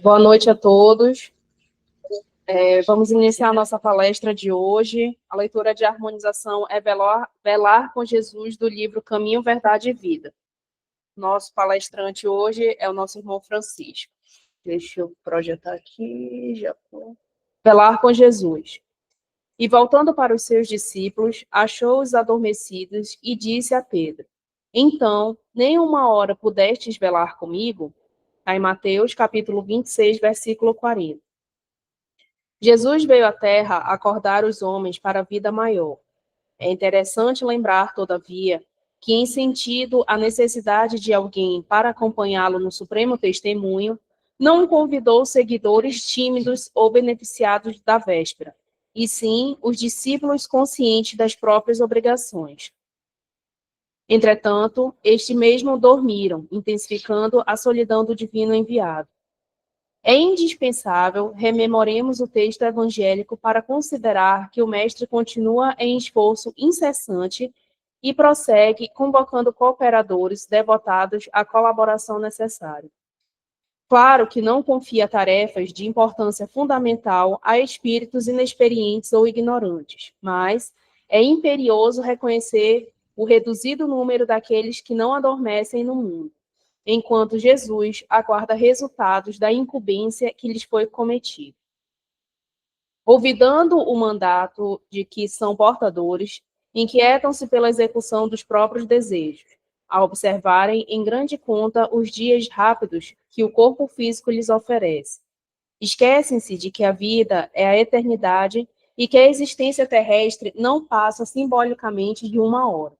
Boa noite a todos. Vamos iniciar a nossa palestra de hoje. A leitura de harmonização é Velar com Jesus, do livro Caminho, Verdade e Vida. Nosso palestrante hoje é o nosso irmão Francisco. Deixa eu projetar aqui. Velar com Jesus. E voltando para os seus discípulos, achou-os adormecidos e disse a Pedro: Então, nem uma hora pudestes velar comigo? Está em Mateus, capítulo 26, versículo 40. Jesus veio à Terra acordar os homens para a vida maior. É interessante lembrar, todavia, que, em sentido à necessidade de alguém para acompanhá-lo no supremo testemunho, não convidou seguidores tímidos ou beneficiados da véspera, e sim os discípulos conscientes das próprias obrigações. Entretanto, estes mesmo dormiram, intensificando a solidão do divino enviado. É indispensável rememoremos o texto evangélico para considerar que o Mestre continua em esforço incessante e prossegue convocando cooperadores devotados à colaboração necessária. Claro que não confia tarefas de importância fundamental a espíritos inexperientes ou ignorantes, mas é imperioso reconhecer o reduzido número daqueles que não adormecem no mundo, enquanto Jesus aguarda resultados da incumbência que lhes foi cometida. Olvidando o mandato de que são portadores, inquietam-se pela execução dos próprios desejos, a observarem em grande conta os dias rápidos que o corpo físico lhes oferece. Esquecem-se de que a vida é a eternidade e que a existência terrestre não passa simbolicamente de uma hora.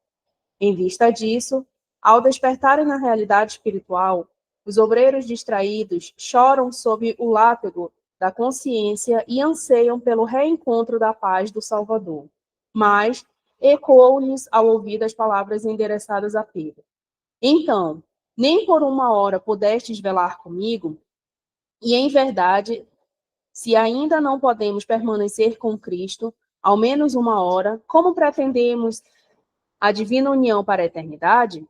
Em vista disso, ao despertarem na realidade espiritual, os obreiros distraídos choram sob o lápego da consciência e anseiam pelo reencontro da paz do Salvador. Mas ecoam-lhes ao ouvido as palavras endereçadas a Pedro. Então, nem por uma hora pudestes velar comigo? E, em verdade, se ainda não podemos permanecer com Cristo, ao menos uma hora, como pretendemos a divina união para a eternidade?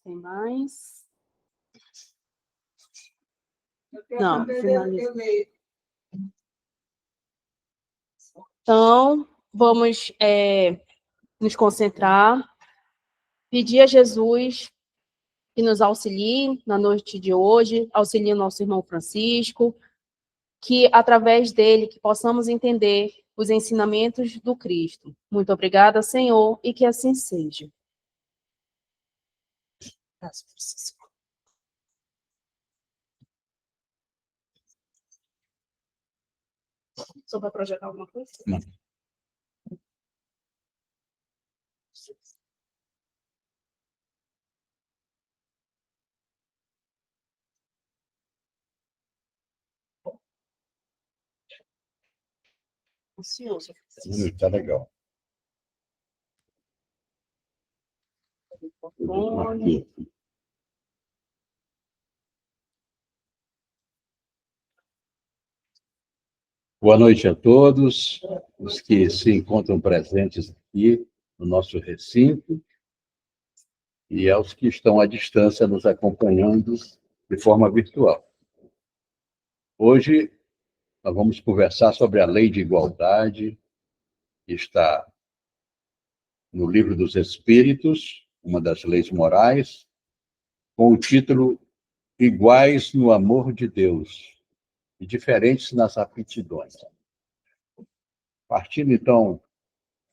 Tem mais? Não, finaliza. Então, vamos nos concentrar, pedir a Jesus que nos auxilie na noite de hoje, auxilie o nosso irmão Francisco, que através dele que possamos entender os ensinamentos do Cristo. Muito obrigada, Senhor, e que assim seja. Só para projetar alguma coisa? Não. Ansioso. Tá legal. Aqui. Boa noite a todos, os que se encontram presentes aqui no nosso recinto e aos que estão à distância nos acompanhando de forma virtual. Hoje nós vamos conversar sobre a lei de igualdade, que está no Livro dos Espíritos, uma das leis morais, com o título Iguais no Amor de Deus e Diferentes nas Aptidões. Partindo, então,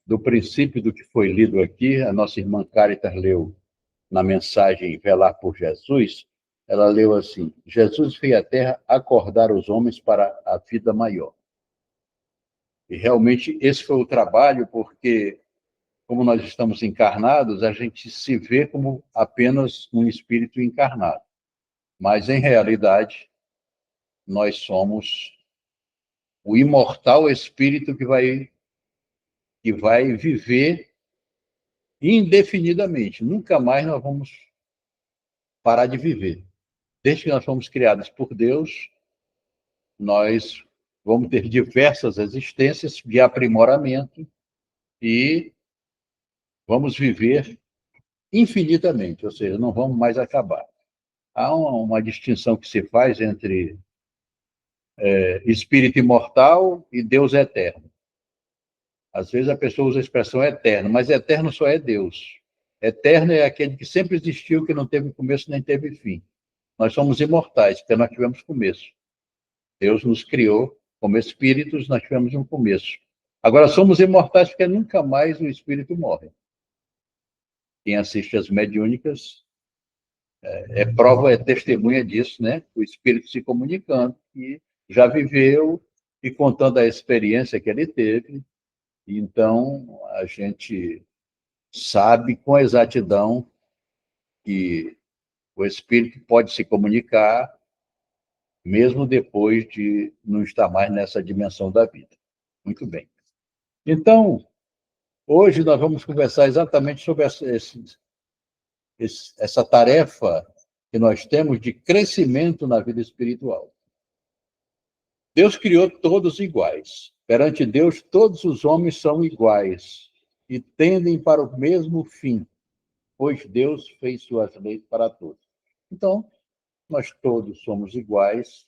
do princípio do que foi lido aqui, a nossa irmã Caritas leu na mensagem Velar por Jesus, ela leu assim: Jesus veio à Terra acordar os homens para a vida maior. E realmente esse foi o trabalho, porque, como nós estamos encarnados, a gente se vê como apenas um espírito encarnado. Mas, em realidade, nós somos o imortal espírito que vai viver indefinidamente. Nunca mais nós vamos parar de viver. Desde que nós fomos criados por Deus, nós vamos ter diversas existências de aprimoramento e vamos viver infinitamente, ou seja, não vamos mais acabar. há uma distinção que se faz entre espírito imortal e Deus eterno. Às vezes a pessoa usa a expressão eterno, mas eterno só é Deus. Eterno é aquele que sempre existiu, que não teve começo nem teve fim. Nós somos imortais, porque nós tivemos começo. Deus nos criou como espíritos, nós tivemos um começo. Agora, somos imortais porque nunca mais o espírito morre. Quem assiste às mediúnicas é prova, é testemunha disso, né? O espírito se comunicando, e já viveu e contando a experiência que ele teve. Então, a gente sabe com exatidão que o espírito pode se comunicar mesmo depois de não estar mais nessa dimensão da vida. Muito bem. Então, hoje nós vamos conversar exatamente sobre essa tarefa que nós temos de crescimento na vida espiritual. Deus criou todos iguais. Perante Deus, todos os homens são iguais e tendem para o mesmo fim, pois Deus fez suas leis para todos. Então, nós todos somos iguais,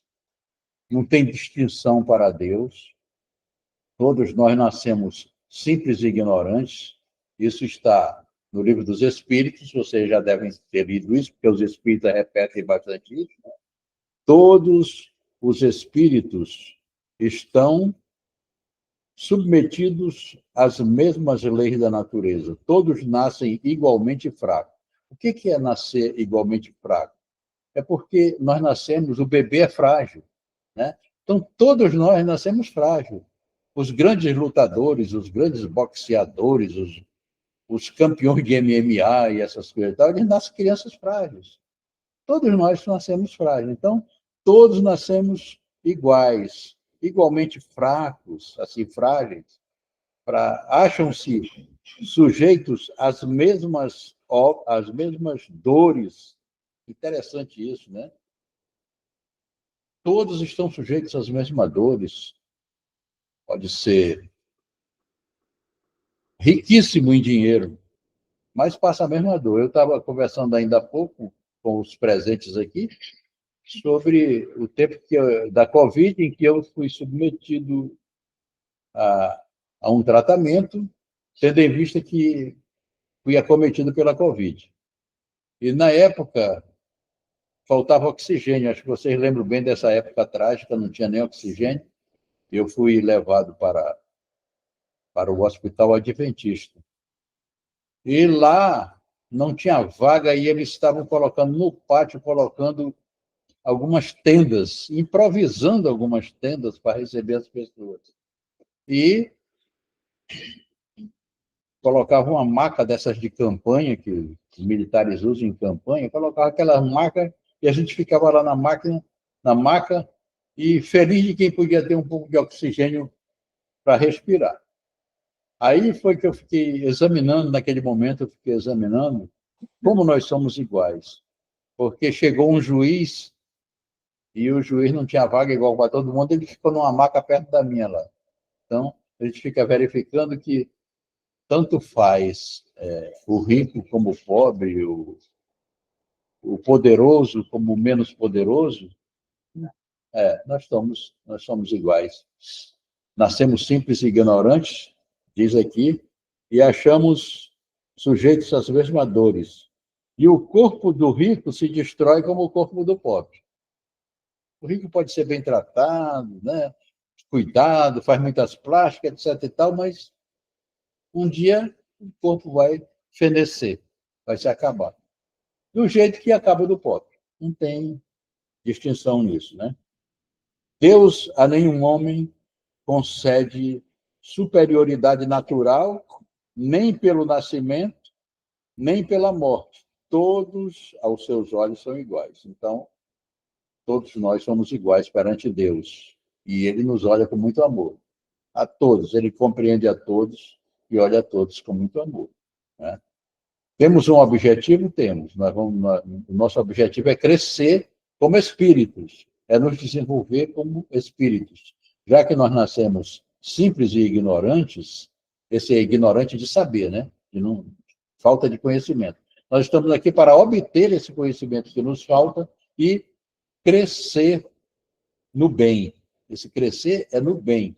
não tem distinção para Deus, todos nós nascemos simples e ignorantes. Isso está no Livro dos Espíritos, vocês já devem ter lido isso, porque os Espíritos repetem bastante isso, né? Todos os Espíritos estão submetidos às mesmas leis da natureza. Todos nascem igualmente fracos. O que é nascer igualmente fraco? É porque nós nascemos, o bebê é frágil, né? Então, todos nós nascemos frágeis. Os grandes lutadores, os grandes boxeadores, os campeões de MMA e essas coisas, eles nascem crianças frágeis. Todos nós nascemos frágeis. Então, todos nascemos iguais, igualmente fracos, assim, frágeis, acham-se sujeitos às mesmas dores. Interessante isso, né? Todos estão sujeitos às mesmas dores. Pode ser riquíssimo em dinheiro, mas passa a mesma dor. Eu estava conversando ainda há pouco com os presentes aqui sobre o tempo da Covid, em que eu fui submetido a um tratamento, tendo em vista que fui acometido pela Covid. E, na época, faltava oxigênio. Acho que vocês lembram bem dessa época trágica, não tinha nem oxigênio. Eu fui levado para o Hospital Adventista. E lá não tinha vaga e eles estavam colocando no pátio, algumas tendas, improvisando algumas tendas para receber as pessoas. E colocavam uma maca dessas de campanha, que os militares usam em campanha, colocavam aquela maca e a gente ficava lá na maca, e feliz de quem podia ter um pouco de oxigênio para respirar. Aí foi que eu fiquei examinando, naquele momento eu fiquei examinando como nós somos iguais. Porque chegou um juiz e o juiz não tinha vaga igual para todo mundo, ele ficou numa maca perto da minha lá. Então, a gente fica verificando que tanto faz o rico como o pobre, o poderoso como o menos poderoso, nós somos iguais. Nascemos simples e ignorantes, diz aqui, e achamos sujeitos às mesmas dores. E o corpo do rico se destrói como o corpo do pobre. O rico pode ser bem tratado, né? Cuidado, faz muitas plásticas, etc. e tal, mas um dia o corpo vai fenecer, vai se acabar. Do jeito que acaba do pobre. Não tem distinção nisso, né? Deus a nenhum homem concede superioridade natural, nem pelo nascimento, nem pela morte. Todos, aos seus olhos, são iguais. Então, todos nós somos iguais perante Deus. E Ele nos olha com muito amor. A todos, Ele compreende a todos e olha a todos com muito amor, né? Temos um objetivo? Temos. O nosso objetivo é crescer como espíritos, é nos desenvolver como espíritos. Já que nós nascemos simples e ignorantes, esse é ignorante de saber, né? Falta de conhecimento. Nós estamos aqui para obter esse conhecimento que nos falta, e crescer no bem. Esse crescer é no bem.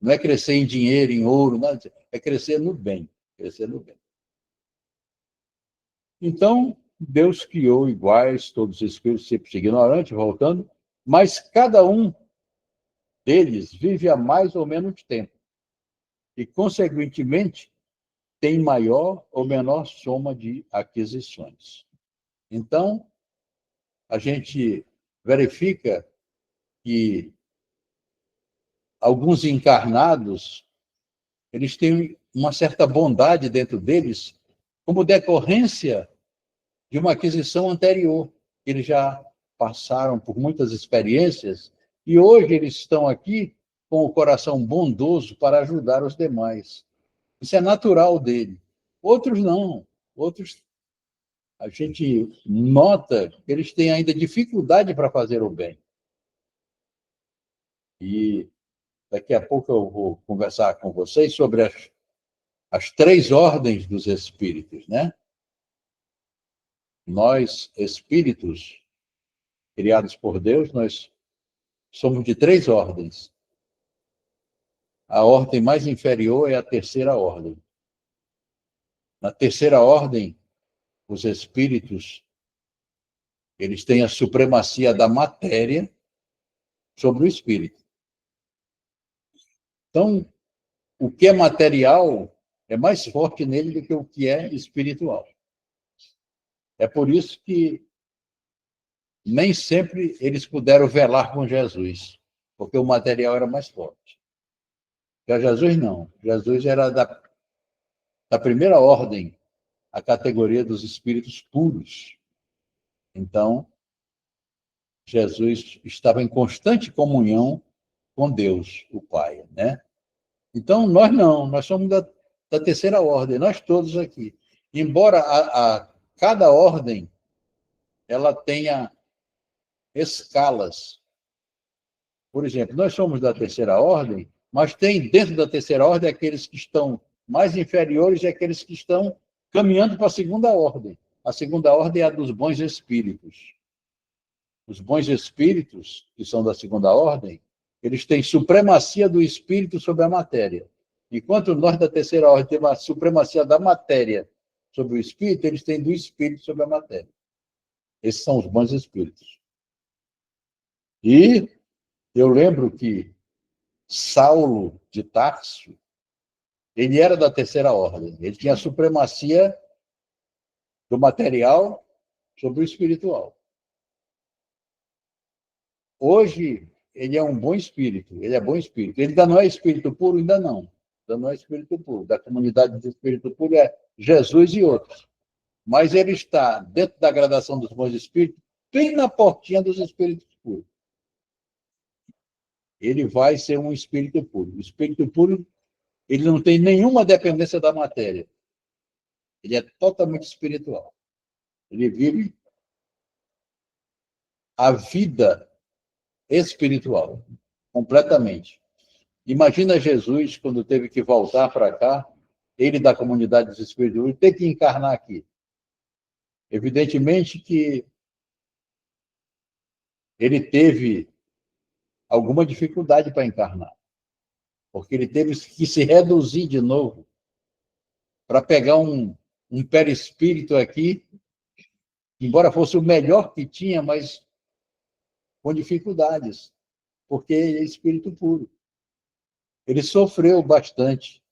Não é crescer em dinheiro, em ouro, nada, é crescer no bem. Crescer no bem. Então, Deus criou iguais, todos os espíritos sempre ignorantes, voltando, mas cada um deles vive há mais ou menos tempo. E, consequentemente, tem maior ou menor soma de aquisições. Então, a gente verifica que alguns encarnados, eles têm uma certa bondade dentro deles, como decorrência de uma aquisição anterior. Eles já passaram por muitas experiências e hoje eles estão aqui com o coração bondoso para ajudar os demais. Isso é natural dele. Outros não. Outros, a gente nota que eles têm ainda dificuldade para fazer o bem. E daqui a pouco eu vou conversar com vocês sobre as três ordens dos espíritos, né? Nós, espíritos criados por Deus, nós somos de três ordens. A ordem mais inferior é a terceira ordem. Na terceira ordem, os espíritos, eles têm a supremacia da matéria sobre o espírito. Então, o que é material é mais forte nele do que o que é espiritual. É por isso que nem sempre eles puderam velar com Jesus, porque o material era mais forte. Já Jesus não. Jesus era da primeira ordem, a categoria dos espíritos puros. Então, Jesus estava em constante comunhão com Deus, o Pai, né? Então, nós não, nós somos da terceira ordem, nós todos aqui. Embora cada ordem ela tenha escalas. Por exemplo, nós somos da terceira ordem, mas tem dentro da terceira ordem aqueles que estão mais inferiores e aqueles que estão caminhando para a segunda ordem. A segunda ordem é a dos bons espíritos. Os bons espíritos, que são da segunda ordem, eles têm supremacia do espírito sobre a matéria. Enquanto nós da terceira ordem temos a supremacia da matéria sobre o espírito, eles têm do espírito sobre a matéria. Esses são os bons espíritos. E eu lembro que Saulo de Tarso, ele era da terceira ordem. Ele tinha a supremacia do material sobre o espiritual. Hoje, ele é um bom espírito. Ele é bom espírito. Ele ainda não é espírito puro? Ainda não. Ainda não é espírito puro. Da comunidade de espírito puro é Jesus e outros. Mas ele está dentro da gradação dos bons espíritos, bem na portinha dos espíritos puros. Ele vai ser um espírito puro. O espírito puro, ele não tem nenhuma dependência da matéria. Ele é totalmente espiritual. Ele vive a vida espiritual, completamente. Imagina Jesus, quando teve que voltar para cá, ele da comunidade dos espíritos, ter que encarnar aqui. Evidentemente que ele teve alguma dificuldade para encarnar, porque ele teve que se reduzir de novo para pegar um perispírito aqui, embora fosse o melhor que tinha, mas com dificuldades, porque ele é espírito puro. Ele sofreu bastante,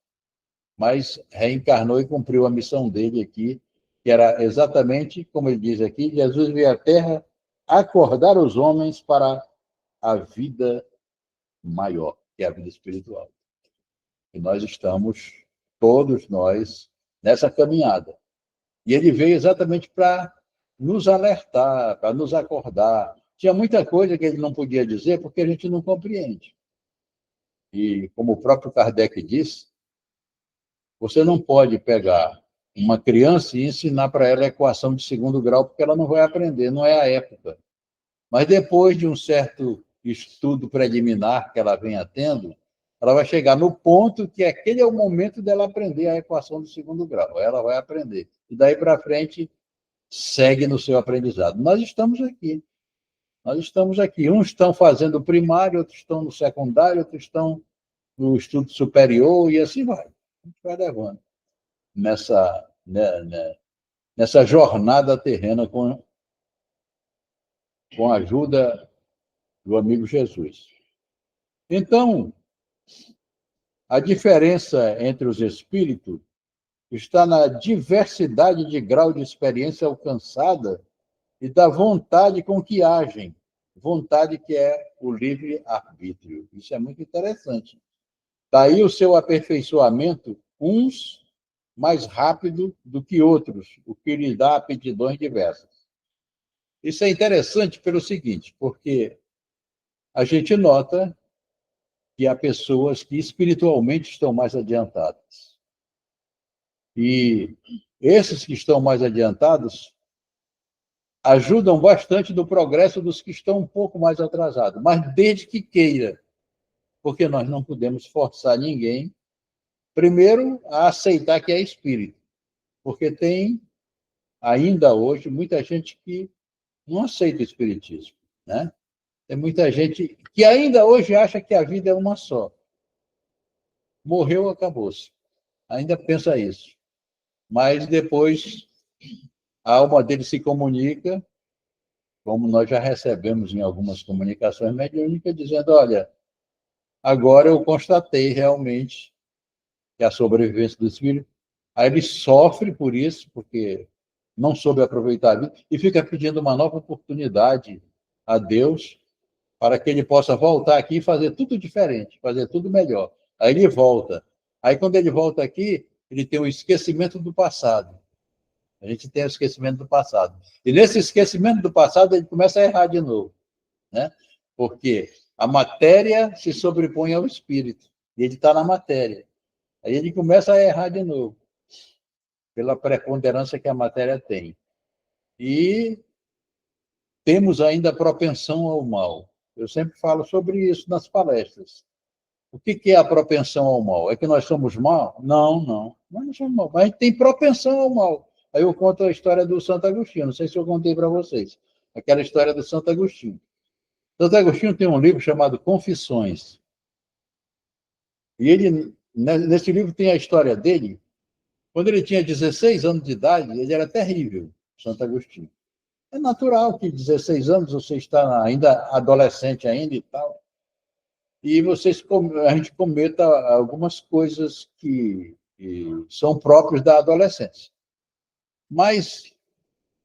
mas reencarnou e cumpriu a missão dele aqui, que era exatamente, como ele diz aqui, Jesus veio à Terra acordar os homens para a vida maior, que é a vida espiritual. E nós estamos, todos nós, nessa caminhada. E ele veio exatamente para nos alertar, para nos acordar. Tinha muita coisa que ele não podia dizer porque a gente não compreende. E, como o próprio Kardec disse, você não pode pegar uma criança e ensinar para ela a equação de segundo grau, porque ela não vai aprender, não é a época. Mas depois de um certo estudo preliminar que ela venha tendo, ela vai chegar no ponto que aquele é o momento dela aprender a equação do segundo grau. Ela vai aprender. E daí para frente, segue no seu aprendizado. Nós estamos aqui. Nós estamos aqui. Uns estão fazendo o primário, outros estão no secundário, outros estão no estudo superior, e assim vai. A gente vai levando nessa jornada terrena com a ajuda do amigo Jesus. Então, a diferença entre os espíritos está na diversidade de grau de experiência alcançada e da vontade com que agem. Vontade que é o livre-arbítrio. Isso é muito interessante. Daí o seu aperfeiçoamento, uns mais rápido do que outros, o que lhe dá aptidões diversas. Isso é interessante pelo seguinte, porque a gente nota que há pessoas que espiritualmente estão mais adiantadas. E esses que estão mais adiantados ajudam bastante no progresso dos que estão um pouco mais atrasados, mas desde que queira, porque nós não podemos forçar ninguém, primeiro, a aceitar que é espírito, porque tem, ainda hoje, muita gente que não aceita o espiritismo, né? Tem muita gente que ainda hoje acha que a vida é uma só. Morreu, acabou-se. Ainda pensa isso. Mas depois a alma dele se comunica, como nós já recebemos em algumas comunicações mediúnicas, dizendo, olha, agora eu constatei realmente que a sobrevivência do espírito, aí ele sofre por isso, porque não soube aproveitar a vida, e fica pedindo uma nova oportunidade a Deus para que ele possa voltar aqui e fazer tudo diferente, fazer tudo melhor. Aí ele volta. Aí, quando ele volta aqui, ele tem um esquecimento do passado. A gente tem o esquecimento do passado. E nesse esquecimento do passado, ele começa a errar de novo, né? Porque a matéria se sobrepõe ao espírito, e ele está na matéria. Aí ele começa a errar de novo, pela preponderância que a matéria tem. E temos ainda a propensão ao mal. Eu sempre falo sobre isso nas palestras. O que é a propensão ao mal? É que nós somos mal? Não, não. Nós não somos mal, mas a gente tem propensão ao mal. Aí eu conto a história do Santo Agostinho. Não sei se eu contei para vocês. Aquela história do Santo Agostinho. Santo Agostinho tem um livro chamado Confissões. E ele, nesse livro tem a história dele. Quando ele tinha 16 anos de idade, ele era terrível, Santo Agostinho. É natural que 16 anos você está ainda adolescente ainda e tal, e a gente cometa algumas coisas que são próprias da adolescência. Mas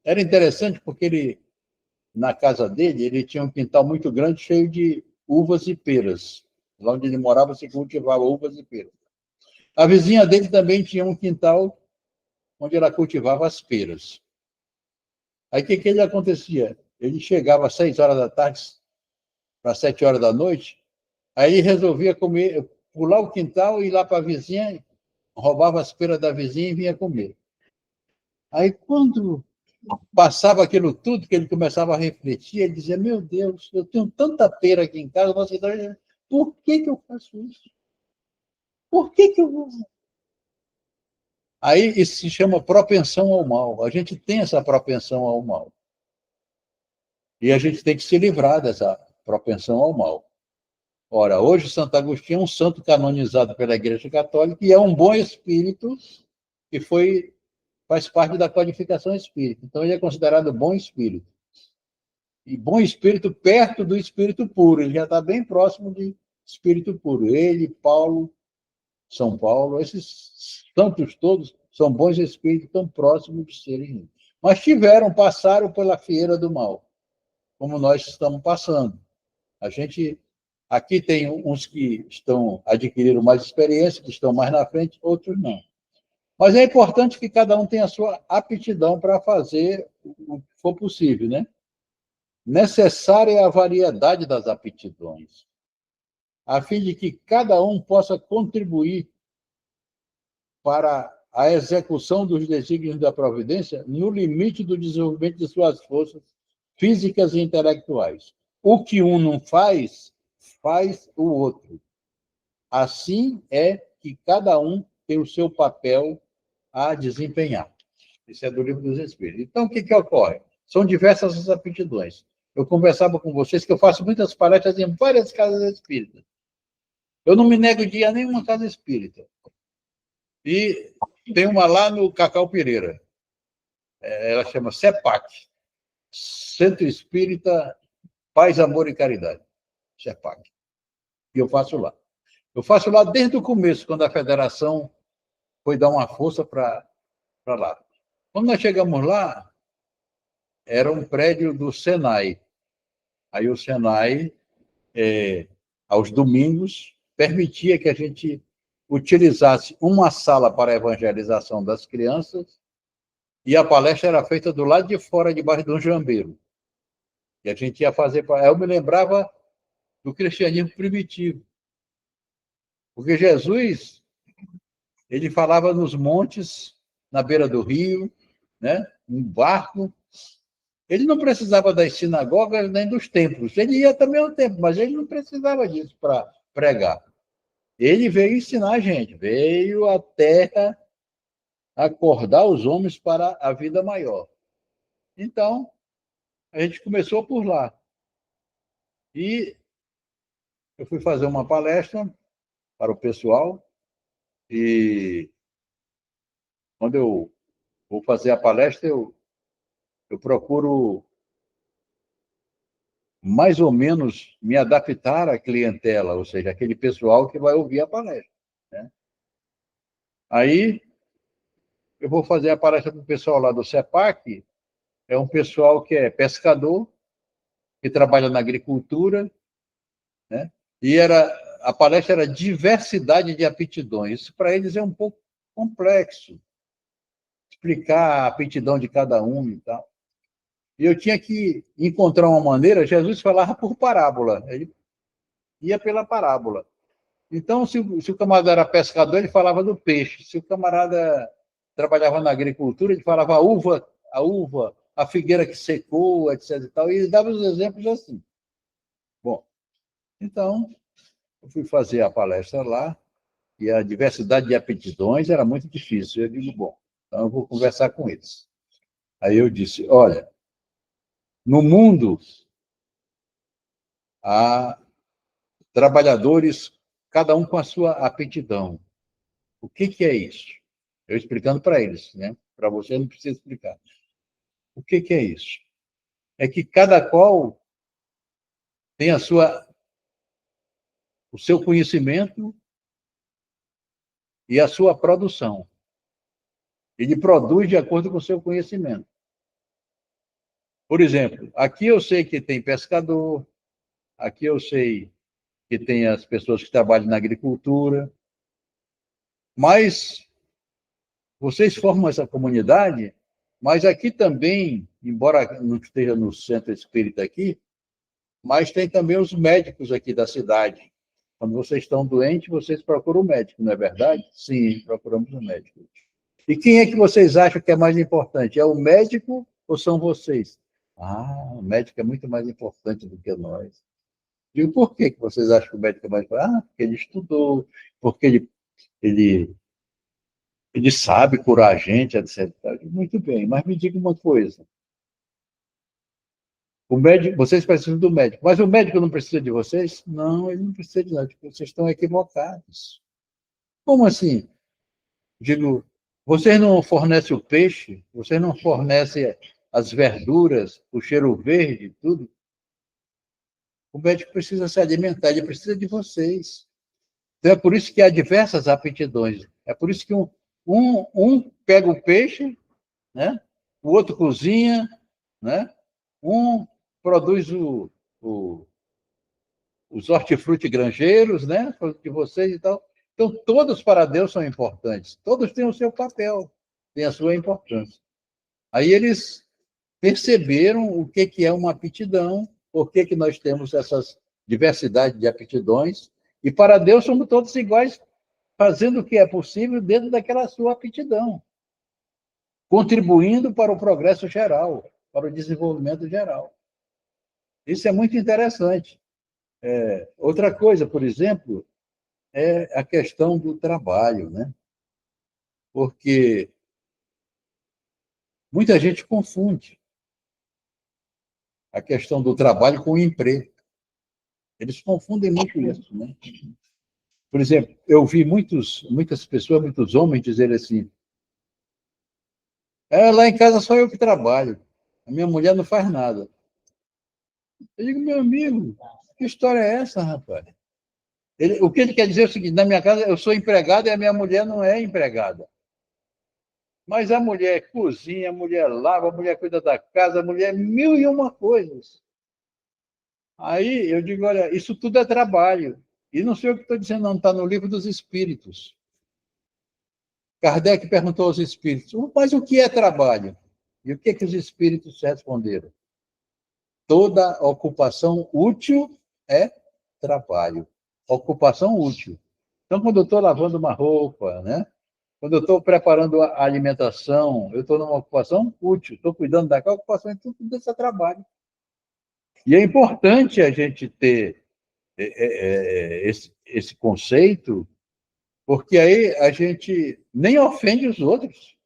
era interessante porque ele, na casa dele, ele tinha um quintal muito grande, cheio de uvas e peras. Lá onde ele morava se cultivava uvas e peras. A vizinha dele também tinha um quintal onde ela cultivava as peras. Aí o que ele acontecia? Ele chegava às 6 horas da tarde para 7 horas da noite, aí ele resolvia comer, pular o quintal e ir lá para a vizinha, roubava as peras da vizinha e vinha comer. Aí quando passava aquilo tudo, que ele começava a refletir, ele dizia, meu Deus, eu tenho tanta pera aqui em casa, por que eu faço isso? Por que eu vou... Aí isso se chama propensão ao mal. A gente tem essa propensão ao mal. E a gente tem que se livrar dessa propensão ao mal. Ora, hoje Santo Agostinho é um santo canonizado pela Igreja Católica e é um bom espírito que faz parte da codificação espírita. Então, ele é considerado bom espírito. E bom espírito perto do espírito puro. Ele já está bem próximo de espírito puro. Ele, Paulo, São Paulo, esses santos todos são bons espíritos, tão próximos de serem. Mas passaram pela fieira do mal, como nós estamos passando. A gente aqui tem uns que adquiriram mais experiência, que estão mais na frente, outros não. Mas é importante que cada um tenha a sua aptidão para fazer o que for possível, né? Necessária é a variedade das aptidões, a fim de que cada um possa contribuir para a execução dos desígnios da providência no limite do desenvolvimento de suas forças físicas e intelectuais. O que um não faz, faz o outro. Assim é que cada um tem o seu papel a desempenhar. Isso é do Livro dos Espíritos. Então, o que ocorre? São diversas as aptidões. eu conversava com vocês que eu faço muitas palestras em várias casas espíritas. Eu não me nego de ir a nenhuma casa espírita. E tem uma lá no Cacau Pereira. Ela chama CEPAC, Centro Espírita Paz, Amor e Caridade. CEPAC. E eu faço lá. Eu faço lá desde o começo, quando a federação foi dar uma força para lá. Quando nós chegamos lá, era um prédio do Senai. Aí o Senai, aos domingos, permitia que a gente utilizasse uma sala para a evangelização das crianças e a palestra era feita do lado de fora, debaixo de um jambeiro. E a gente ia fazer... Eu me lembrava do cristianismo primitivo. Porque Jesus, ele falava nos montes, na beira do rio, né? Um barco. Ele não precisava das sinagogas nem dos templos. Ele ia também ao templo, mas ele não precisava disso para pregar. Ele veio ensinar a gente, veio à Terra acordar os homens para a vida maior. Então, a gente começou por lá. E eu fui fazer uma palestra para o pessoal e quando eu vou fazer a palestra, eu procuro mais ou menos me adaptar à clientela, ou seja, aquele pessoal que vai ouvir a palestra, né? Aí, eu vou fazer a palestra para o pessoal lá do CEPAC, é um pessoal que é pescador, que trabalha na agricultura, né? E a palestra era diversidade de aptidões. Isso para eles é um pouco complexo, explicar a aptidão de cada um e tal. E eu tinha que encontrar uma maneira, Jesus falava por parábola, ele ia pela parábola. Então, se o camarada era pescador, ele falava do peixe. Se o camarada trabalhava na agricultura, ele falava a uva, a figueira que secou, etc. E tal, e ele dava os exemplos assim. Bom, então, eu fui fazer a palestra lá, e a diversidade de aptidões era muito difícil. Eu digo, bom, então eu vou conversar com eles. Aí eu disse, olha, no mundo há trabalhadores, cada um com a sua aptidão. O que é isso? Eu explicando para eles, né? Para você não precisa explicar. O que é isso? É que cada qual tem o seu conhecimento e a sua produção. Ele produz de acordo com o seu conhecimento. Por exemplo, aqui eu sei que tem pescador, aqui eu sei que tem as pessoas que trabalham na agricultura, mas vocês formam essa comunidade, mas aqui também, embora não esteja no centro espírita aqui, mas tem também os médicos aqui da cidade. Quando vocês estão doentes, vocês procuram o médico, não é verdade? Sim, procuramos o médico. E quem é que vocês acham que é mais importante? É o médico ou são vocês? Ah, o médico é muito mais importante do que nós. Digo, por que vocês acham que o médico é mais importante? Ah, porque ele estudou, porque ele, ele sabe curar a gente, etc. Muito bem, mas me diga uma coisa. O médico, vocês precisam do médico, mas o médico não precisa de vocês? Não, ele não precisa de nada, vocês estão equivocados. Como assim? Digo, vocês não fornecem o peixe, vocês não fornecem as verduras, o cheiro verde, tudo. O médico precisa se alimentar, ele precisa de vocês. Então é por isso que há diversas aptidões. É por isso que um pega o peixe, né? O outro cozinha, né? Um produz os hortifruti granjeiros, né? De vocês e tal. Então, todos para Deus são importantes. Todos têm o seu papel, têm a sua importância. Aí eles perceberam o que é uma aptidão, por que nós temos essas diversidade de aptidões, e para Deus somos todos iguais, fazendo o que é possível dentro daquela sua aptidão, contribuindo para o progresso geral, para o desenvolvimento geral. Isso é muito interessante. Outra coisa, por exemplo, é a questão do trabalho, né? Porque muita gente confunde. a questão do trabalho com o emprego. Eles confundem muito isso, né? Por exemplo, eu vi muitas pessoas, muitos homens dizerem assim: lá em casa só eu que trabalho, a minha mulher não faz nada. Eu digo, meu amigo, que história é essa, rapaz? O que ele quer dizer é o seguinte: na minha casa eu sou empregado e a minha mulher não é empregada. Mas a mulher cozinha, a mulher lava, a mulher cuida da casa, a mulher mil e uma coisas. Aí eu digo, olha, isso tudo é trabalho. E não sei o que estou dizendo, não, está no livro dos Espíritos. Kardec perguntou aos Espíritos, mas o que é trabalho? E o que os Espíritos responderam? Toda ocupação útil é trabalho. Ocupação útil. Então, quando eu estou lavando uma roupa, né? Quando eu estou preparando a alimentação, eu estou numa ocupação útil, estou cuidando daquela ocupação, então tudo isso é trabalho. E é importante a gente ter esse conceito, porque aí a gente nem ofende os outros,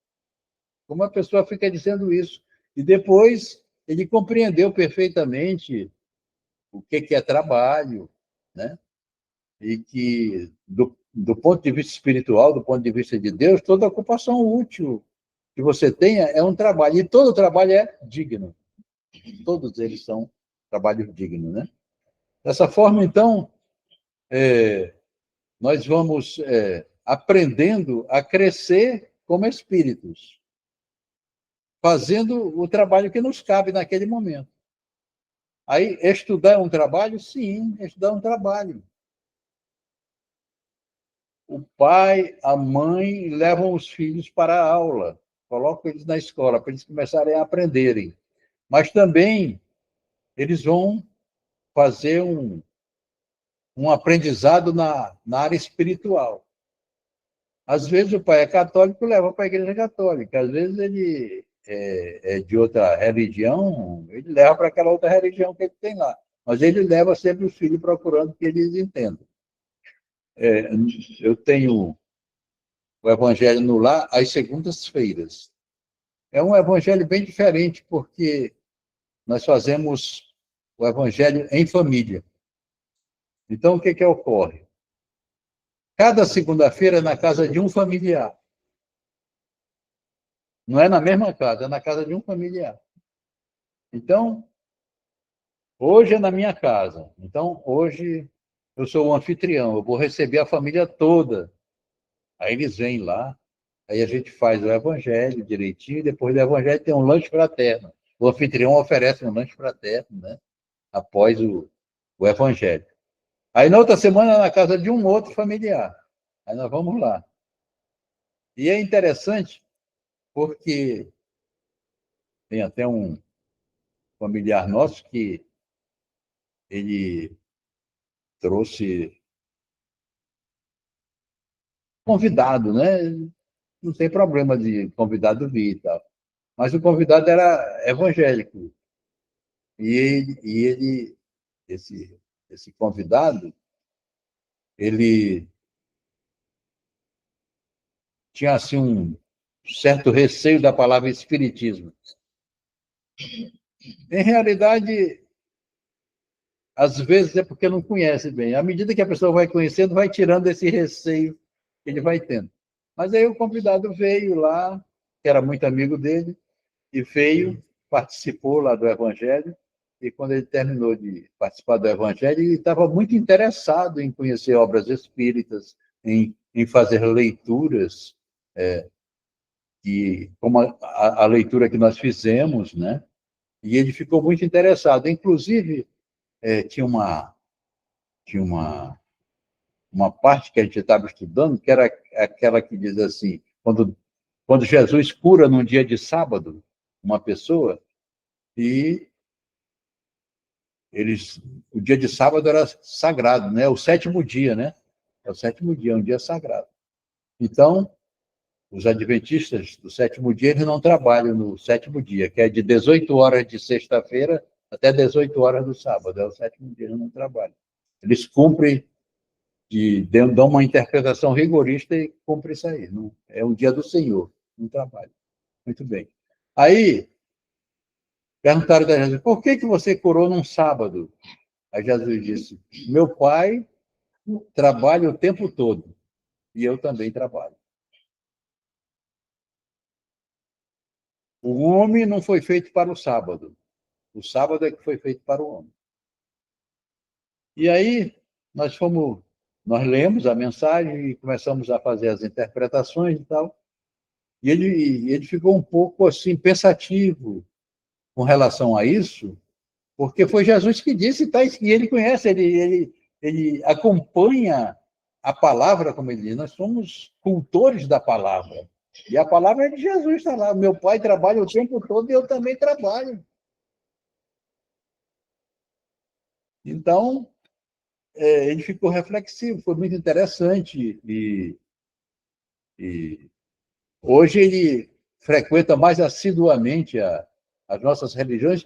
como a pessoa fica dizendo isso. E depois ele compreendeu perfeitamente o que é trabalho, né? E que, do ponto de vista espiritual, do ponto de vista de Deus, toda ocupação útil que você tenha é um trabalho, e todo trabalho é digno. Todos eles são trabalhos dignos, né? Dessa forma, então, nós vamos aprendendo a crescer como espíritos, fazendo o trabalho que nos cabe naquele momento. Aí, estudar é um trabalho? Sim, estudar é um trabalho. O pai, a mãe levam os filhos para a aula, colocam eles na escola para eles começarem a aprenderem. Mas também eles vão fazer um aprendizado na área espiritual. Às vezes o pai é católico, leva para a igreja católica. Às vezes ele é de outra religião, ele leva para aquela outra religião que ele tem lá. Mas ele leva sempre os filhos procurando que eles entendam. Eu tenho o Evangelho no Lar às segundas-feiras. É um evangelho bem diferente, porque nós fazemos o evangelho em família. Então, o que ocorre? Cada segunda-feira é na casa de um familiar. Não é na mesma casa, é na casa de um familiar. Então, hoje é na minha casa. Então, hoje eu sou o anfitrião, eu vou receber a família toda. Aí eles vêm lá, aí a gente faz o evangelho direitinho, depois do evangelho tem um lanche fraterno. O anfitrião oferece um lanche fraterno, né? Após o evangelho. Aí na outra semana na casa de um outro familiar. Aí nós vamos lá. E é interessante porque tem até um familiar nosso que ele trouxe convidado, né? Não tem problema de convidado vir e tal. Mas o convidado era evangélico. E ele esse convidado, ele tinha assim um certo receio da palavra espiritismo. Em realidade, às vezes é porque não conhece bem. À medida que a pessoa vai conhecendo, vai tirando esse receio que ele vai tendo. Mas aí o convidado veio lá, que era muito amigo dele, e veio, participou lá do Evangelho, e quando ele terminou de participar do Evangelho, ele estava muito interessado em conhecer obras espíritas, em fazer leituras, como a leitura que nós fizemos, né? E ele ficou muito interessado. Inclusive, tinha uma parte que a gente estava estudando, que era aquela que diz assim, quando Jesus cura num dia de sábado uma pessoa, e o dia de sábado era sagrado, né? O sétimo dia, né? É o sétimo dia, é um dia sagrado. Então, os adventistas do sétimo dia, eles não trabalham no sétimo dia, que é de 18 horas de sexta-feira até 18 horas do sábado. É o sétimo dia, eles não trabalham. Eles cumprem, dão uma interpretação rigorista e cumprem isso aí. Não, é o dia do Senhor, não trabalho. Muito bem. Aí, Perguntaram a Jesus, por que você curou num sábado? Aí Jesus disse, meu pai trabalha o tempo todo e eu também trabalho. O homem não foi feito para o sábado é que foi feito para o homem. E aí, nós lemos a mensagem e começamos a fazer as interpretações e tal, e ele ficou um pouco assim, pensativo com relação a isso, porque foi Jesus que disse, tá, e ele conhece, ele acompanha a palavra, como ele diz, nós somos cultores da palavra. E a palavra é de Jesus, está lá. Meu pai trabalha o tempo todo e eu também trabalho. Então, ele ficou reflexivo, foi muito interessante. E hoje ele frequenta mais assiduamente as nossas religiões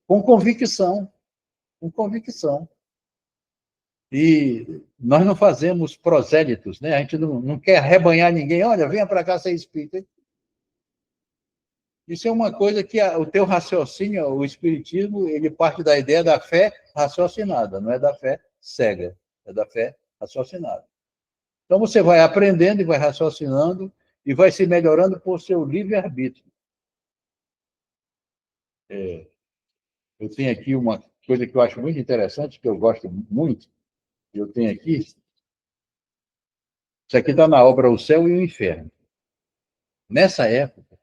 com convicção, com convicção. E nós não fazemos prosélitos, né? A gente não quer rebanhar ninguém. Olha, venha para cá ser espírita. Isso é uma coisa que o teu raciocínio, o espiritismo, ele parte da ideia da fé raciocinada, não é da fé cega, é da fé raciocinada. Então você vai aprendendo e vai raciocinando e vai se melhorando por seu livre-arbítrio. Eu tenho aqui uma coisa que eu acho muito interessante, que eu gosto muito, eu tenho aqui. Isso aqui está na obra O Céu e o Inferno. Nessa época,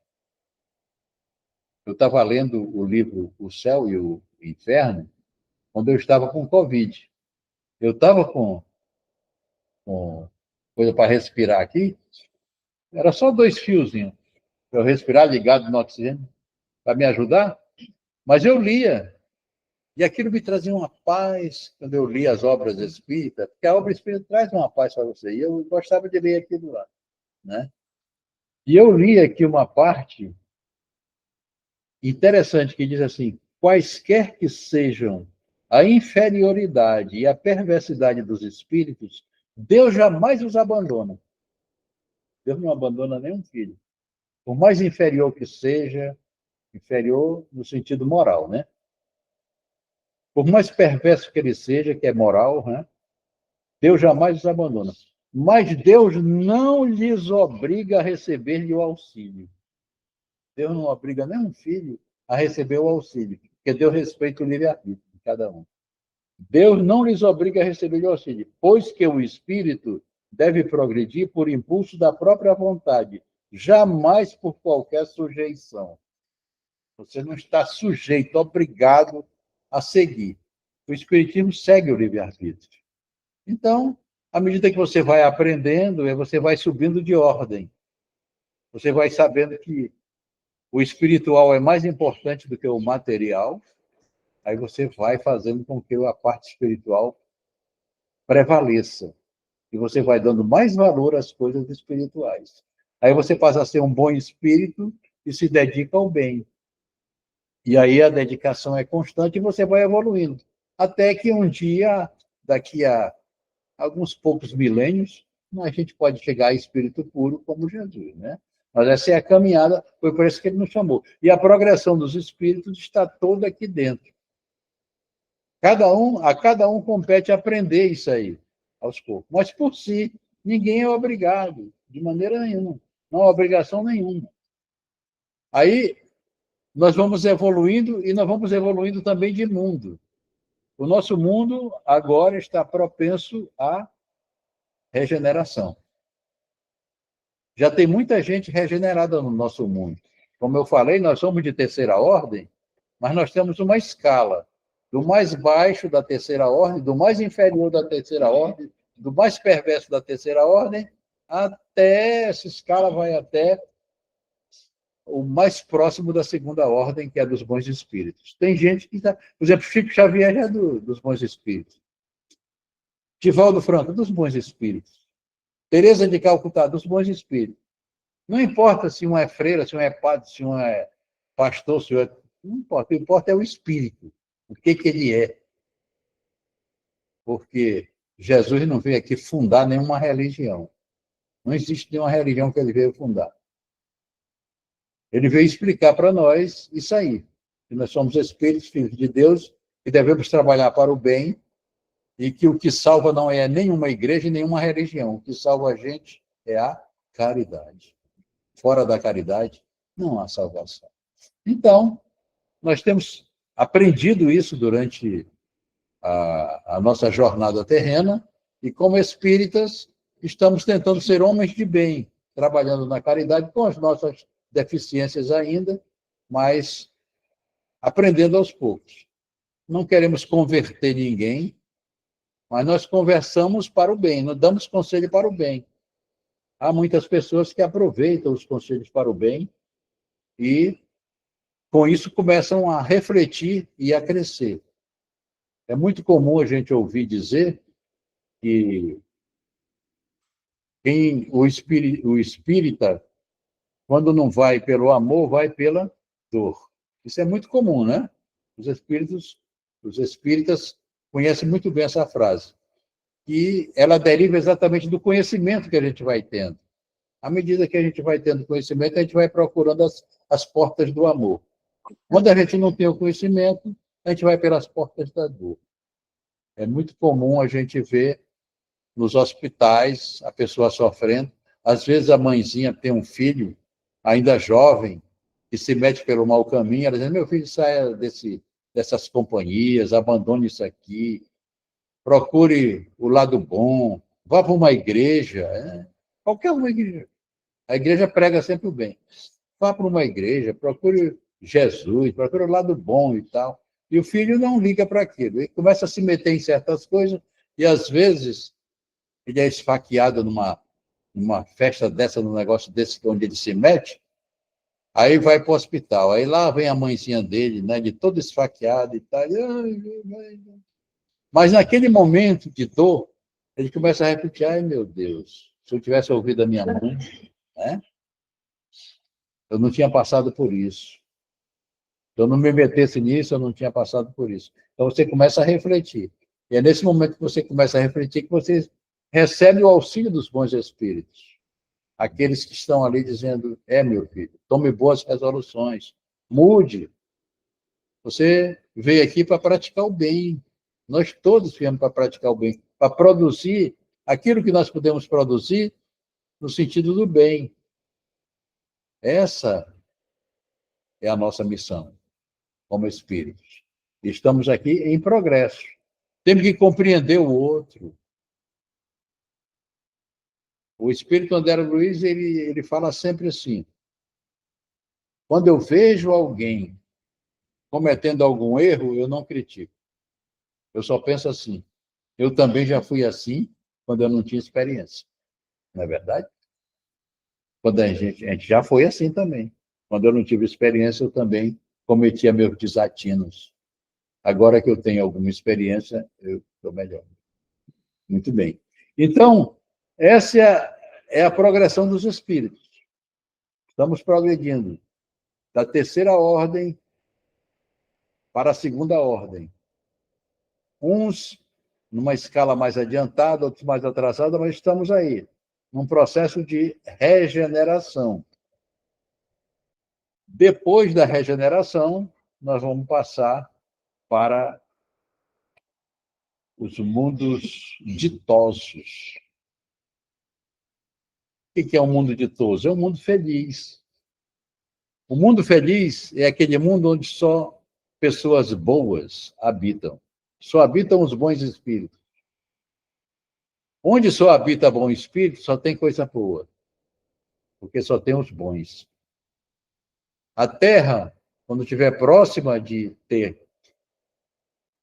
eu estava lendo o livro O Céu e o Inferno, quando eu estava com Covid. Eu estava com coisa para respirar aqui, era só 2 fiozinhos para eu respirar ligado no oxigênio, para me ajudar, mas eu lia. E aquilo me trazia uma paz quando eu li as obras espíritas, porque a obra espírita traz uma paz para você, e eu gostava de ler aquilo lá, né? E eu li aqui uma parte interessante que diz assim: quaisquer que sejam a inferioridade e a perversidade dos espíritos, Deus jamais os abandona. Deus não abandona nenhum filho. Por mais inferior que seja, inferior no sentido moral, né? Por mais perverso que ele seja, que é moral, né? Deus jamais os abandona. Mas Deus não lhes obriga a receber-lhe o auxílio. Deus não obriga nenhum filho a receber o auxílio, porque Deus respeita o livre-arbítrio de cada um. Deus não lhes obriga a receber o auxílio, pois que o espírito deve progredir por impulso da própria vontade, jamais por qualquer sujeição. Você não está sujeito, obrigado a seguir. O espiritismo segue o livre-arbítrio. Então, à medida que você vai aprendendo, você vai subindo de ordem. Você vai sabendo que o espiritual é mais importante do que o material, aí você vai fazendo com que a parte espiritual prevaleça. E você vai dando mais valor às coisas espirituais. Aí você passa a ser um bom espírito e se dedica ao bem. E aí a dedicação é constante e você vai evoluindo. Até que um dia, daqui a alguns poucos milênios, a gente pode chegar a espírito puro como Jesus, né? Mas essa é a caminhada, foi por isso que ele nos chamou. E a progressão dos espíritos está toda aqui dentro. A cada um compete aprender isso aí, aos poucos. Mas por si, ninguém é obrigado, de maneira nenhuma. Não há obrigação nenhuma. Aí nós vamos evoluindo e nós vamos evoluindo também de mundo. O nosso mundo agora está propenso à regeneração. Já tem muita gente regenerada no nosso mundo. Como eu falei, nós somos de terceira ordem, mas nós temos uma escala do mais baixo da terceira ordem, do mais inferior da terceira ordem, do mais perverso da terceira ordem, até essa escala vai até o mais próximo da segunda ordem, que é dos bons espíritos. Tem gente que está... Por exemplo, Chico Xavier é dos bons espíritos. Divaldo Franco, dos bons espíritos. Teresa de Calcutá, dos bons espíritos. Não importa se um é freira, se um é padre, se um é pastor, se um é... Não importa. O que importa é o espírito. O que ele é. Porque Jesus não veio aqui fundar nenhuma religião. Não existe nenhuma religião que ele veio fundar. Ele veio explicar para nós isso aí. que nós somos espíritos, filhos de Deus, e devemos trabalhar para o bem, e que o que salva não é nenhuma igreja, nenhuma religião. O que salva a gente é a caridade. Fora da caridade, não há salvação. Então, nós temos aprendido isso durante a nossa jornada terrena, e como espíritas, estamos tentando ser homens de bem, trabalhando na caridade com as nossas deficiências ainda, mas aprendendo aos poucos. Não queremos converter ninguém, mas nós conversamos para o bem, nós damos conselho para o bem. Há muitas pessoas que aproveitam os conselhos para o bem e, com isso, começam a refletir e a crescer. É muito comum a gente ouvir dizer que o espírita, quando não vai pelo amor, vai pela dor. Isso é muito comum, né? Os espíritas conhecem muito bem essa frase. E ela deriva exatamente do conhecimento que a gente vai tendo. À medida que a gente vai tendo conhecimento, a gente vai procurando as portas do amor. Quando a gente não tem o conhecimento, a gente vai pelas portas da dor. É muito comum a gente ver nos hospitais a pessoa sofrendo. Às vezes a mãezinha tem um filho ainda jovem que se mete pelo mau caminho, ela diz: meu filho, saia dessas companhias, abandone isso aqui, procure o lado bom, vá para uma igreja, qualquer uma igreja. A igreja prega sempre o bem. Vá para uma igreja, procure Jesus, procure o lado bom e tal. E o filho não liga para aquilo. Ele começa a se meter em certas coisas e, às vezes, ele é esfaqueado numa festa dessa, num negócio desse onde ele se mete, aí vai para o hospital. Aí lá vem a mãezinha dele, né, de todo esfaqueado e tal. Mas naquele momento de dor, ele começa a repetir: ai, meu Deus, se eu tivesse ouvido a minha mãe, né, eu não tinha passado por isso. Se eu não me metesse nisso, eu não tinha passado por isso. Então você começa a refletir. E é nesse momento que você começa a refletir que você recebe o auxílio dos bons espíritos. Aqueles que estão ali dizendo: meu filho, tome boas resoluções, mude. Você veio aqui para praticar o bem. Nós todos viemos para praticar o bem, para produzir aquilo que nós podemos produzir no sentido do bem. Essa é a nossa missão como espíritos. Estamos aqui em progresso. Temos que compreender o outro. O espírito André Luiz, ele fala sempre assim: quando eu vejo alguém cometendo algum erro, eu não critico. Eu só penso assim: eu também já fui assim quando eu não tinha experiência. Não é verdade? Quando a gente já foi assim também. Quando eu não tive experiência, eu também cometia meus desatinos. Agora que eu tenho alguma experiência, eu estou melhor. Muito bem. Então, essa é a progressão dos espíritos. Estamos progredindo da terceira ordem para a segunda ordem. Uns numa escala mais adiantada, outros mais atrasada, mas estamos aí, num processo de regeneração. Depois da regeneração, nós vamos passar para os mundos ditosos. O que é um mundo ditoso? É um mundo feliz. O mundo feliz é aquele mundo onde só pessoas boas habitam. Só habitam os bons espíritos. Onde só habita bom espírito, só tem coisa boa. Porque só tem os bons. A Terra, quando estiver próxima de ter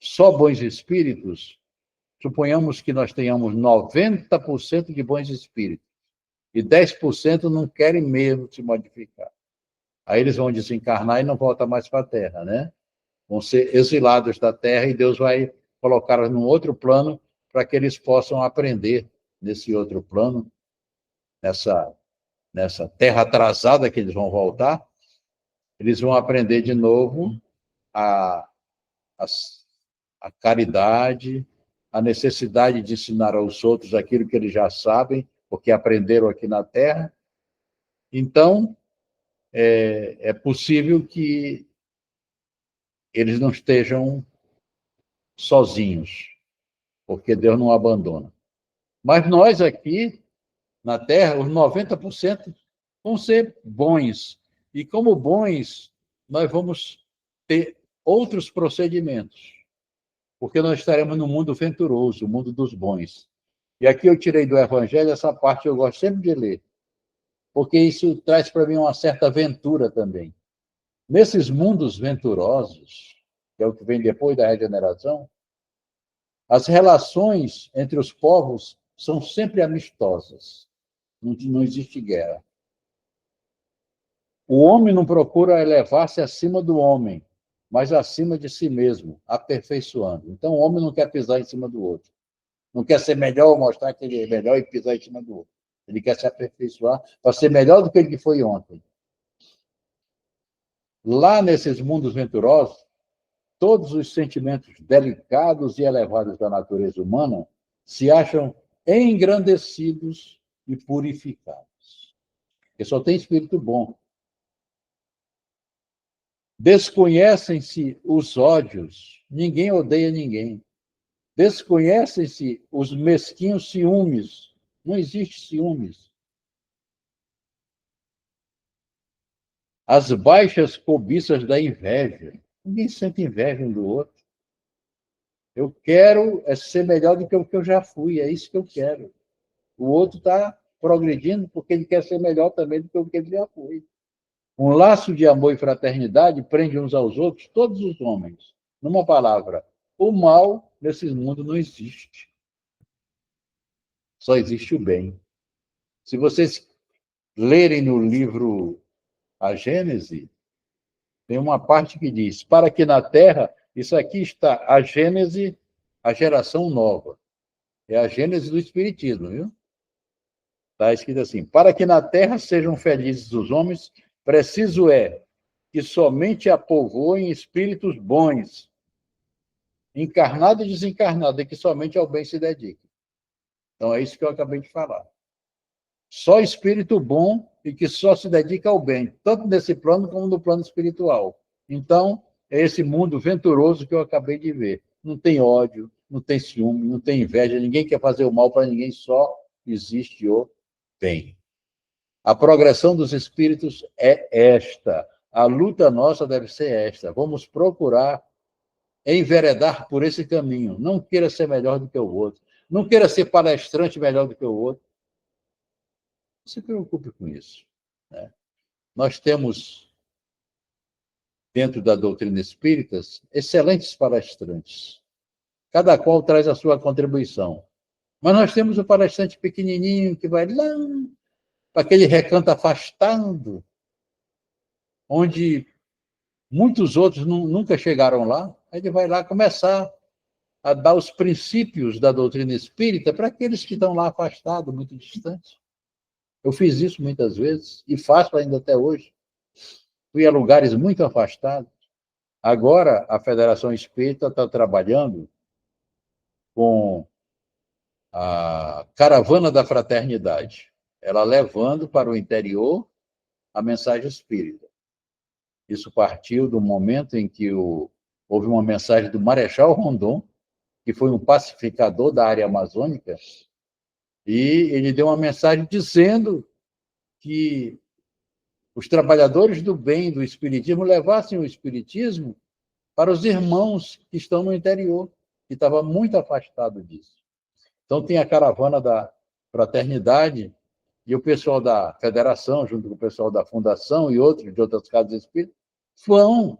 só bons espíritos, suponhamos que nós tenhamos 90% de bons espíritos e 10% não querem mesmo se modificar. Aí eles vão desencarnar e não voltam mais para a Terra, né? Vão ser exilados da Terra e Deus vai colocá-los num outro plano para que eles possam aprender nesse outro plano, nessa terra atrasada que eles vão voltar, eles vão aprender de novo a caridade, a necessidade de ensinar aos outros aquilo que eles já sabem, porque aprenderam aqui na Terra. Então, é possível que eles não estejam sozinhos, porque Deus não abandona. Mas nós aqui, na Terra, os 90% vão ser bons. E como bons, nós vamos ter outros procedimentos, porque nós estaremos no mundo venturoso, o mundo dos bons. E aqui eu tirei do Evangelho essa parte que eu gosto sempre de ler, porque isso traz para mim uma certa aventura também. Nesses mundos venturosos, que é o que vem depois da regeneração, as relações entre os povos são sempre amistosas. Não existe guerra. O homem não procura elevar-se acima do homem, mas acima de si mesmo, aperfeiçoando. Então, o homem não quer pisar em cima do outro. Não quer ser melhor, mostrar que ele é melhor e pisar em cima do outro. Ele quer se aperfeiçoar para ser melhor do que ele que foi ontem. Lá nesses mundos venturosos, todos os sentimentos delicados e elevados da natureza humana se acham engrandecidos e purificados. Porque só tem espírito bom. Desconhecem-se os ódios, ninguém odeia ninguém. Desconhecem-se os mesquinhos ciúmes, não existe ciúmes. As baixas cobiças da inveja, ninguém sente inveja um do outro. Eu quero ser melhor do que o que eu já fui, é isso que eu quero. O outro está progredindo porque ele quer ser melhor também do que o que ele já foi. Um laço de amor e fraternidade prende uns aos outros, todos os homens. Numa palavra, o mal nesse mundo não existe. Só existe o bem. Se vocês lerem no livro A Gênese, tem uma parte que diz, para que na Terra, isso aqui está a Gênese, a geração nova. É a Gênese do Espiritismo, viu? Está escrito assim, para que na Terra sejam felizes os homens, preciso é que somente a povoem espíritos bons, encarnado e desencarnado, e que somente ao bem se dediquem. Então, é isso que eu acabei de falar. Só espírito bom e que só se dedica ao bem, tanto nesse plano como no plano espiritual. Então, é esse mundo venturoso que eu acabei de ver. Não tem ódio, não tem ciúme, não tem inveja, ninguém quer fazer o mal para ninguém, só existe o bem. A progressão dos espíritos é esta. A luta nossa deve ser esta. Vamos procurar enveredar por esse caminho. Não queira ser melhor do que o outro. Não queira ser palestrante melhor do que o outro. Não se preocupe com isso, né? Nós temos, dentro da doutrina espírita, excelentes palestrantes. Cada qual traz a sua contribuição. Mas nós temos o palestrante pequenininho que vai lá para aquele recanto afastado, onde muitos outros nunca chegaram lá. Aí ele vai lá começar a dar os princípios da doutrina espírita para aqueles que estão lá afastados, muito distantes. Eu fiz isso muitas vezes e faço ainda até hoje. Fui a lugares muito afastados. Agora, a Federação Espírita está trabalhando com a Caravana da Fraternidade, ela levando para o interior a mensagem espírita. Isso partiu do momento em que houve uma mensagem do Marechal Rondon, que foi um pacificador da área amazônica, e ele deu uma mensagem dizendo que os trabalhadores do bem, do espiritismo, levassem o espiritismo para os irmãos que estão no interior, que estava muito afastado disso. Então, tem a caravana da fraternidade e o pessoal da federação, junto com o pessoal da fundação e outros de outras casas espíritas, vão.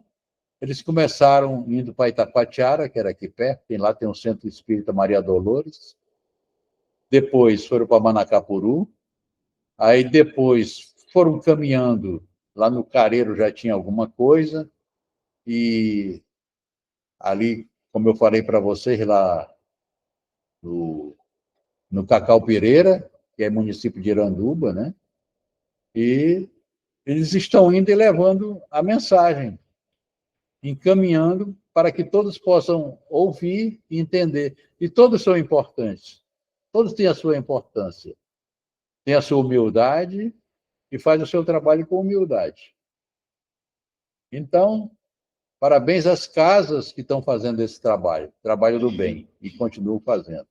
Eles começaram indo para Itapatiara, que era aqui perto, lá tem o Centro Espírita Maria Dolores. Depois foram para Manacapuru. Aí depois foram caminhando, lá no Careiro já tinha alguma coisa, e ali, como eu falei para vocês, lá no Cacau Pereira, que é município de Iranduba, né? E eles estão indo e levando a mensagem, encaminhando para que todos possam ouvir e entender. E todos são importantes. Todos têm a sua importância. Tem a sua humildade e faz o seu trabalho com humildade. Então, Parabéns às casas que estão fazendo esse trabalho do bem, e continuam fazendo.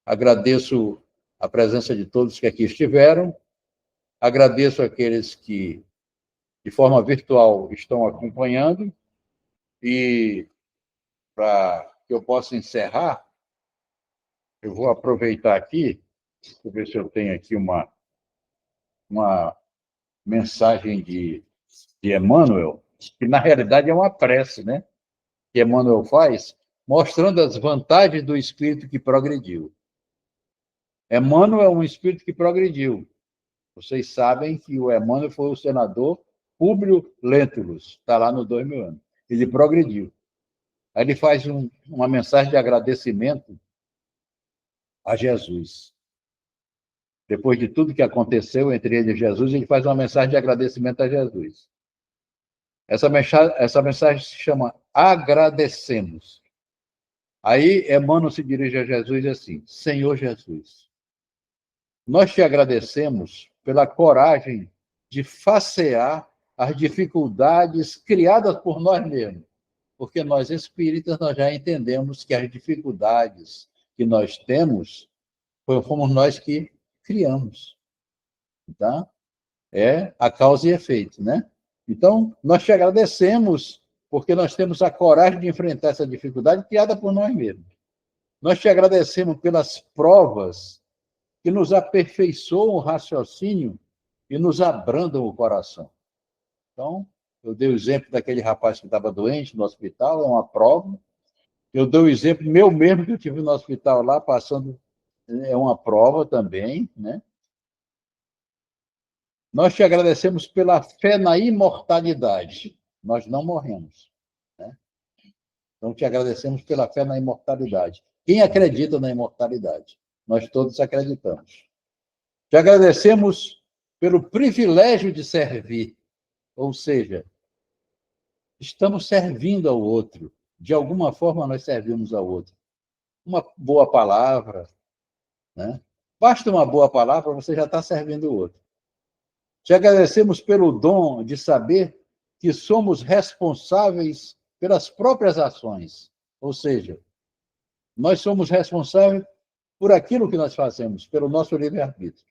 Agradeço a presença de todos que aqui estiveram, agradeço àqueles que, de forma virtual, estão acompanhando, e para que eu possa encerrar, eu vou aproveitar aqui, deixa eu ver se eu tenho aqui uma mensagem de Emmanuel, que na realidade é uma prece, né? Que Emmanuel faz, mostrando as vantagens do espírito que progrediu. Emmanuel é um espírito que progrediu. Vocês sabem que o Emmanuel foi o senador Públio Lentulus, está lá no 2000 anos. Ele progrediu. Aí ele faz uma mensagem de agradecimento a Jesus. Depois de tudo que aconteceu entre ele e Jesus, ele faz uma mensagem de agradecimento a Jesus. Essa mensagem se chama Agradecemos. Aí Emmanuel se dirige a Jesus e diz assim: Senhor Jesus, nós te agradecemos pela coragem de facear as dificuldades criadas por nós mesmos. Porque nós espíritas nós já entendemos que as dificuldades que nós temos fomos nós que criamos. Tá? É a causa e efeito, né? Então, nós te agradecemos porque nós temos a coragem de enfrentar essa dificuldade criada por nós mesmos. Nós te agradecemos pelas provas que nos aperfeiçoam o raciocínio e nos abrandam o coração. Então, eu dei o exemplo daquele rapaz que estava doente no hospital, é uma prova. Eu dei o exemplo meu mesmo, que eu tive no hospital lá, passando, é uma prova também, né? Nós te agradecemos pela fé na imortalidade. Nós não morremos, né? Então, te agradecemos pela fé na imortalidade. Quem acredita na imortalidade? Nós todos acreditamos. Te agradecemos pelo privilégio de servir, ou seja, estamos servindo ao outro. De alguma forma, nós servimos ao outro. Uma boa palavra, né? Basta uma boa palavra, você já está servindo o outro. Te agradecemos pelo dom de saber que somos responsáveis pelas próprias ações. Ou seja, nós somos responsáveis por aquilo que nós fazemos, pelo nosso livre-arbítrio.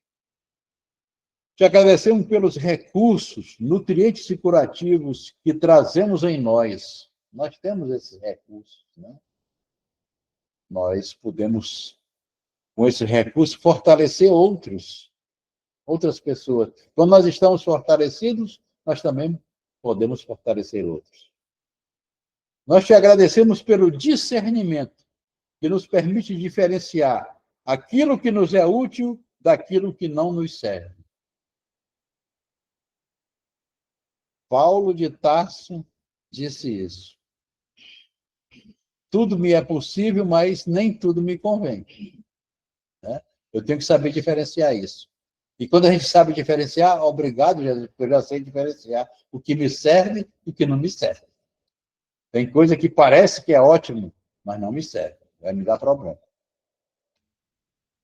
Te agradecemos pelos recursos, nutrientes e curativos que trazemos em nós. Nós temos esses recursos, né? Nós podemos, com esses recursos, fortalecer outras pessoas. Quando nós estamos fortalecidos, nós também podemos fortalecer outros. Nós te agradecemos pelo discernimento que nos permite diferenciar aquilo que nos é útil daquilo que não nos serve. Paulo de Tarso disse isso. Tudo me é possível, mas nem tudo me convém. Né? Eu tenho que saber diferenciar isso. E quando a gente sabe diferenciar, obrigado, Jesus, porque eu já sei diferenciar o que me serve e o que não me serve. Tem coisa que parece que é ótimo, mas não me serve. Vai me dar problema.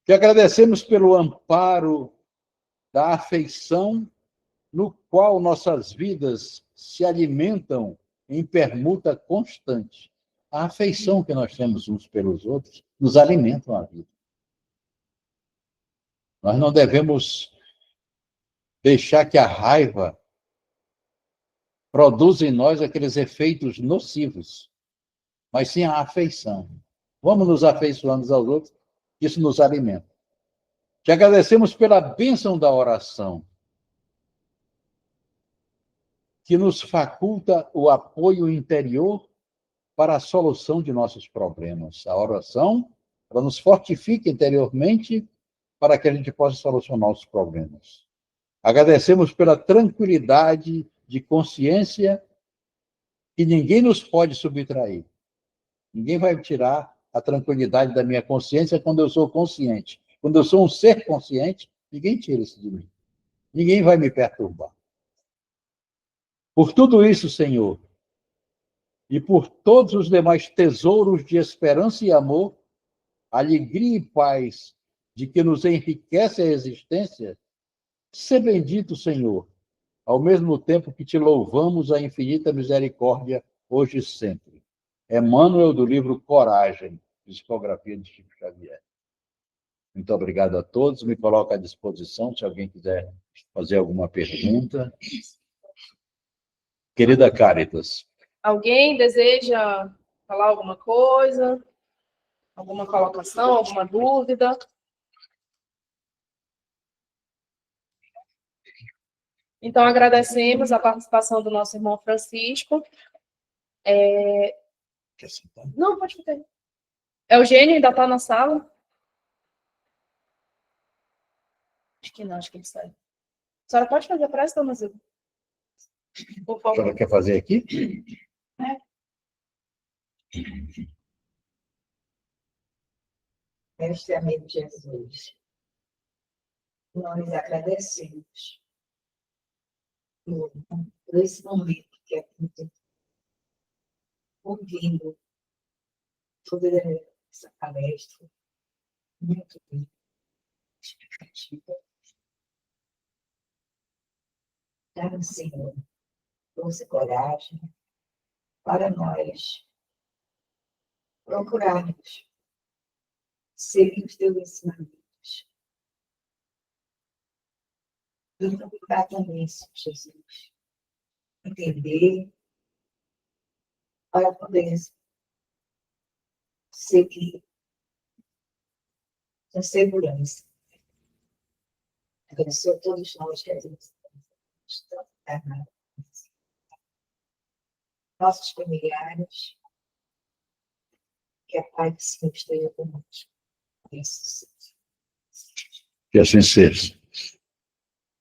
Te agradecemos pelo amparo da afeição no qual nossas vidas se alimentam em permuta constante. A afeição que nós temos uns pelos outros nos alimenta a vida. Nós não devemos deixar que a raiva produza em nós aqueles efeitos nocivos, mas sim a afeição. Vamos nos afeiçoando aos outros, isso nos alimenta. Te agradecemos pela bênção da oração, que nos faculta o apoio interior para a solução de nossos problemas. A oração, ela nos fortifica interiormente para que a gente possa solucionar os problemas. Agradecemos pela tranquilidade de consciência que ninguém nos pode subtrair. Ninguém vai tirar a tranquilidade da minha consciência quando eu sou consciente. Quando eu sou um ser consciente, ninguém tira isso de mim. Ninguém vai me perturbar. Por tudo isso, Senhor, e por todos os demais tesouros de esperança e amor, alegria e paz de que nos enriquece a existência, sê bendito, Senhor, ao mesmo tempo que te louvamos a infinita misericórdia, hoje e sempre. Emmanuel, do livro Coragem, psicografia de Chico Xavier. Muito obrigado a todos, me coloco à disposição, se alguém quiser fazer alguma pergunta. Querida Cáritas. Alguém deseja falar alguma coisa? Alguma colocação, alguma dúvida? Então, agradecemos a participação do nosso irmão Francisco. Não, pode ficar. Eugênio ainda está na sala? Acho que não, acho que ele saiu. A senhora pode fazer a prece, dona Zilda? Por A favor. senhora quer fazer aqui? Mestre amigo Jesus, nós agradecemos por esse momento que é ouvindo toda essa palestra, muito bem explicativa. Dá-nos, Senhor, força e coragem para nós procurarmos seguir os teus ensinamentos. E procurar também, Senhor Jesus, entender para poder seguir com segurança. Abençoa todos nós que estamos encarnados, nossos familiares, que a paz do Senhor esteja conosco. Que assim seja.